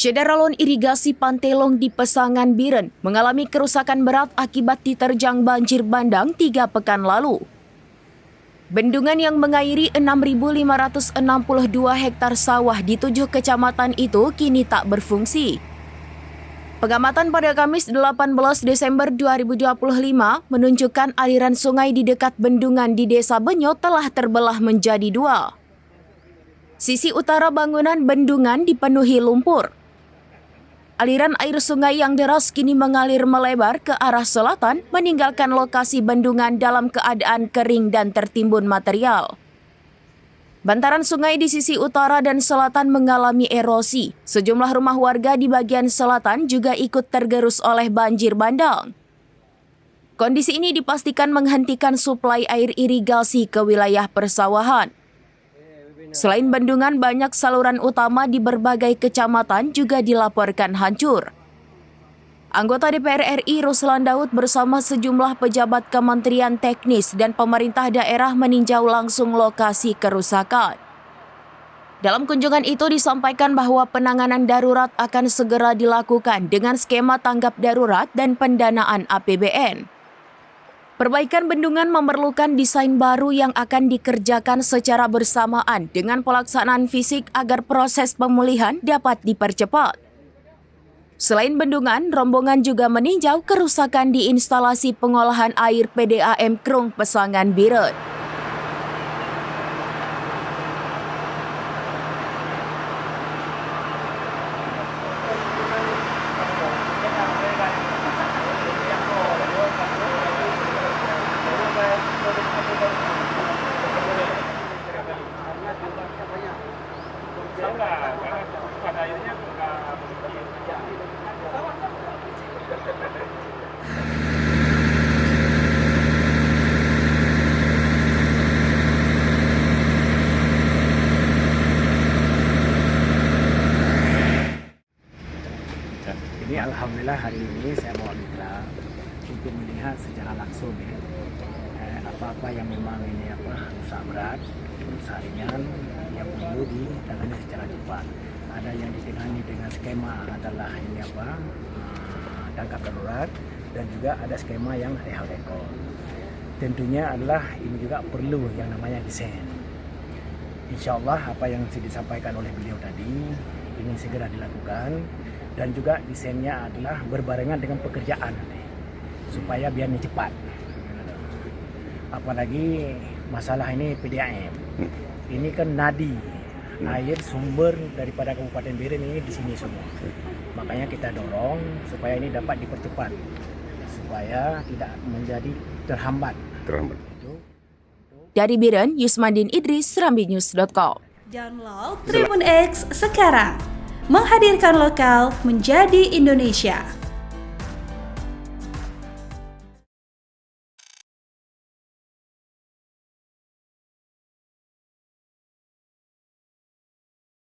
Syederalon irigasi Pantelong di Pesangan Biren mengalami kerusakan berat akibat diterjang banjir bandang 3 pekan lalu. Bendungan yang mengairi 6.562 hektar sawah di 7 kecamatan itu kini tak berfungsi. Pengamatan pada Kamis 18 Desember 2025 menunjukkan aliran sungai di dekat bendungan di Desa Benyo telah terbelah menjadi 2. Sisi utara bangunan bendungan dipenuhi lumpur. Aliran air sungai yang deras kini mengalir melebar ke arah selatan, meninggalkan lokasi bendungan dalam keadaan kering dan tertimbun material. Bantaran sungai di sisi utara dan selatan mengalami erosi. Sejumlah rumah warga di bagian selatan juga ikut tergerus oleh banjir bandang. Kondisi ini dipastikan menghentikan suplai air irigasi ke wilayah persawahan. Selain bendungan, banyak saluran utama di berbagai kecamatan juga dilaporkan hancur. Anggota DPR RI Ruslan Daud bersama sejumlah pejabat kementerian teknis dan pemerintah daerah meninjau langsung lokasi kerusakan. Dalam kunjungan itu disampaikan bahwa penanganan darurat akan segera dilakukan dengan skema tanggap darurat dan pendanaan APBN. Perbaikan bendungan memerlukan desain baru yang akan dikerjakan secara bersamaan dengan pelaksanaan fisik agar proses pemulihan dapat dipercepat. Selain bendungan, rombongan juga meninjau kerusakan di instalasi pengolahan air PDAM Krung Pesangan Biren. Ini alhamdulillah hari ini saya bawa mitra untuk melihat secara langsung apa-apa yang memang ini rusak berat, rusak ringan yang perlu ditangani secara cepat. Ada yang ditangani dengan skema adalah ini tanggap darurat dan juga ada skema yang rehab-rekor. Tentunya adalah ini juga perlu yang namanya desain. Insyaallah apa yang disampaikan oleh beliau tadi ini segera dilakukan. Dan juga desainnya adalah berbarengan dengan pekerjaan supaya biar cepat. Apalagi masalah ini PDAM. Ini kan nadi air sumber daripada Kabupaten Biren ini di sini semua. Makanya kita dorong supaya ini dapat dipercepat supaya tidak menjadi terhambat. Dari Biren, Yusmandin Idris, serambinews.com. Download Tribun X sekarang. Menghadirkan lokal menjadi Indonesia.